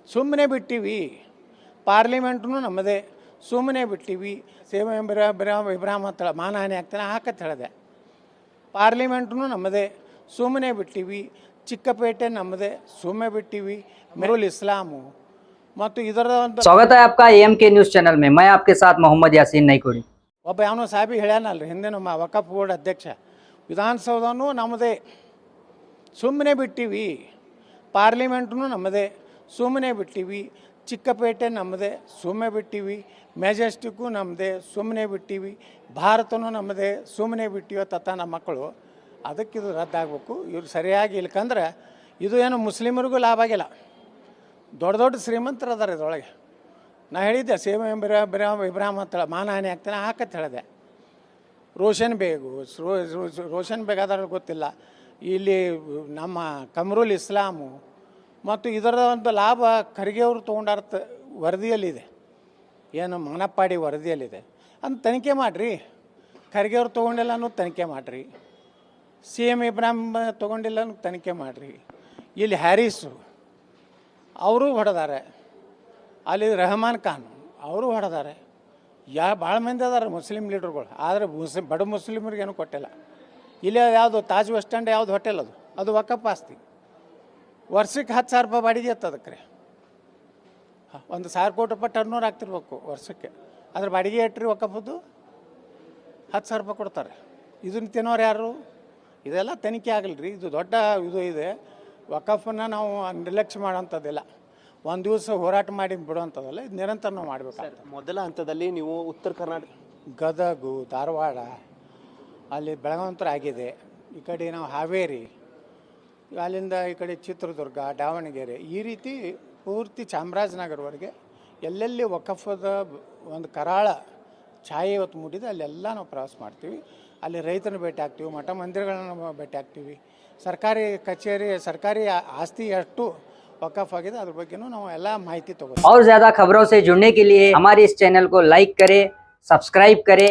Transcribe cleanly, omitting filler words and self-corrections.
ಸುಮ್ಮನೆ ಬಿಟ್ಟಿವಿ. ಪಾರ್ಲಿಮೆಂಟ್ನು ನಮ್ಮದೇ, ಸುಮ್ಮನೆ ಬಿಟ್ಟಿವಿ. ಸೇವೆ ಇಬ್ರಾಹಿಂ ಹತ್ರ ಮಾನಹಾನಿ ಆಗ್ತಾನೆ ಹಾಕತ್ ಹೇಳಿದೆ. ಪಾರ್ಲಿಮೆಂಟ್ನು ನಮ್ಮದೇ, ಸುಮ್ಮನೆ ಬಿಟ್ಟಿವಿ. ಚಿಕ್ಕಪೇಟೆ ನಮ್ಮದೇ, ಸುಮ್ಮನೆ ಬಿಟ್ಟಿವಿ. ಮೆರುಲ್ ಇಸ್ಲಾಮು ಮತ್ತು ಇದರ ಒಂದು स्वागत है आपका एम के न्यूज चैनल में। मैं आपके साथ मोहम्मद यासीन नईकोड़ी। ಒಬ್ಬ ಯಾವನೋ ಸಾಹೇಬಿ ಹೇಳ್ಯಾನಲ್ರಿ, ಹಿಂದಿನ ವಕಫ್ ಬೋರ್ಡ್ ಅಧ್ಯಕ್ಷ, ವಿಧಾನಸೌಧನೂ ನಮ್ಮದೇ, ಸುಮ್ಮನೆ ಬಿಟ್ಟಿವಿ. ಪಾರ್ಲಿಮೆಂಟ್ನು ನಮ್ಮದೇ, ಸುಮ್ಮನೆ ಬಿಟ್ಟಿವಿ. ಚಿಕ್ಕಪೇಟೆ ನಮ್ಮದೇ, ಸುಮ್ಮನೆ ಬಿಟ್ಟಿವಿ. ಮೆಜೆಸ್ಟಿಕ್ಕು ನಮ್ಮದೇ, ಸುಮ್ಮನೆ ಬಿಟ್ಟಿವಿ. ಭಾರತನೂ ನಮ್ಮದೇ, ಸುಮ್ಮನೆ ಬಿಟ್ಟಿವಿ. ತತ್ತ ನಮ್ಮ ಮಕ್ಕಳು ಅದಕ್ಕೆ ಇದು ರದ್ದಾಗಬೇಕು. ಇವ್ರು ಸರಿಯಾಗಿ ಇಲ್ಕಂದ್ರೆ ಇದು ಏನು ಮುಸ್ಲಿಮರಿಗೂ ಲಾಭ ಆಗಿಲ್ಲ. ದೊಡ್ಡ ದೊಡ್ಡ ಶ್ರೀಮಂತರು ಅದಾರೆ ಇದರೊಳಗೆ. ನಾ ಹೇಳಿದ್ದೆ ಸೇವೆ ಇಬ್ರಾಹಿಂ ಹತ್ರ ಮಾನಹಾನಿ ಆಗ್ತಾನೆ ಹಾಕತ್ ಹೇಳಿದೆ. ರೋಷನ್ ಬೇಗ್ ಅದರ ಗೊತ್ತಿಲ್ಲ. ಇಲ್ಲಿ ನಮ್ಮ ಕಮರುಲ್ ಇಸ್ಲಾಮು ಮತ್ತು ಇದರ ಒಂದು ಲಾಭ ಖರ್ಗೆ ಅವರು ತೊಗೊಂಡಾರ ವರದಿಯಲ್ಲಿದೆ, ಏನು ಮನಪ್ಪಾಡಿ ವರದಿಯಲ್ಲಿದೆ. ಅಂತ ತನಿಖೆ ಮಾಡಿರಿ. ಖರ್ಗೆ ಅವ್ರು ತೊಗೊಂಡಿಲ್ಲ ಅನ್ನೋದು ತನಿಖೆ ಮಾಡಿರಿ. CM ಇಬ್ರಾಹಿಂ ತೊಗೊಂಡಿಲ್ಲ ಅನ್ನೋದು ತನಿಖೆ ಮಾಡಿರಿ. ಇಲ್ಲಿ ಹ್ಯಾರಿಸು ಅವರು ಹೊಡೆದಾರೆ, ಅಲ್ಲಿ ರೆಹಮಾನ್ ಖಾನ್ ಅವರು ಹೊಡೆದಾರೆ. ಭಾಳ ಮಂದಿ ಅದಾರೆ ಮುಸ್ಲಿಂ ಲೀಡರ್ಗಳು. ಆದರೆ ಬಡ ಮುಸ್ಲಿಮರಿಗೇನು ಕೊಟ್ಟಿಲ್ಲ. ಇಲ್ಲೇ ಯಾವುದು ತಾಜ್ ಬಸ್ ಸ್ಟ್ಯಾಂಡ್ ಯಾವುದು ಹೋಟೆಲ್ ಅದು ವಕಫ್ ಆಸ್ತಿ. ವರ್ಷಕ್ಕೆ 10,000 ರೂಪಾಯಿ ಬಾಡಿಗೆ ಇತ್ತು ಅದಕ್ಕೆ. 1,000 ಕೋಟಿ ರೂಪಾಯಿ ಟರ್ನೋರ್ ಆಗ್ತಿರ್ಬೇಕು ವರ್ಷಕ್ಕೆ. ಅದ್ರ ಬಾಡಿಗೆ ಇಟ್ರಿ ವಕಫದ್ದು 10,000 ರೂಪಾಯಿ ಕೊಡ್ತಾರೆ. ಇದನ್ನು ತಿನ್ನೋರು ಯಾರು? ಇದೆಲ್ಲ ತನಿಖೆ ಆಗಲ್ರಿ. ಇದು ದೊಡ್ಡ ಇದು ಇದೆ. ವಕಫನ್ನು ನಾವು ನಿರ್ಲಕ್ಷ್ಯ ಮಾಡೋಂಥದ್ದಿಲ್ಲ. ಒಂದು ದಿವಸ ಹೋರಾಟ ಮಾಡಿ ಬಿಡುವಂಥದ್ದಲ್ಲ, ಇದು ನಿರಂತರ ನಾವು ಮಾಡಬೇಕಾಗ್ತದೆ. ಮೊದಲ ಹಂತದಲ್ಲಿ ನೀವು ಉತ್ತರ ಕರ್ನಾಟಕ, ಗದಗು, ಧಾರವಾಡ, ಅಲ್ಲಿ ಬೆಳಗಾವಂತರ ಆಗಿದೆ. ಈ ಕಡೆ ನಾವು ಹಾವೇರಿ, ಅಲ್ಲಿಂದ ಈ ಕಡೆ ಚಿತ್ರದುರ್ಗ, ದಾವಣಗೆರೆ, ಈ ರೀತಿ ಪೂರ್ತಿ ಚಾಮರಾಜನಗರವರೆಗೆ ಎಲ್ಲೆಲ್ಲಿ ವಕಫದ ಒಂದು ಕರಾಳ ಛಾಯೆ ಇವತ್ತು ಮೂಡಿದೆ ಅಲ್ಲೆಲ್ಲ ನಾವು ಪ್ರವಾಸ ಮಾಡ್ತೀವಿ. ಅಲ್ಲಿ ರೈತನ ಭೇಟಿ ಆಗ್ತೀವಿ, ಮಠ ಮಂದಿರಗಳನ್ನ ಭೇಟಿ ಆಗ್ತೀವಿ. ಸರ್ಕಾರಿ ಕಚೇರಿ, ಸರ್ಕಾರಿ ಆಸ್ತಿ ಎಷ್ಟು वक़फ़ आगे अದ್ರ ಬಗ್ಗೆನೂ ನಾವು ಎಲ್ಲ ಮಾಹಿತಿ ತಗೋತೀವಿ. और ज्यादा खबरों से जुड़ने के लिए हमारे इस चैनल को लाइक करें, सब्सक्राइब करें।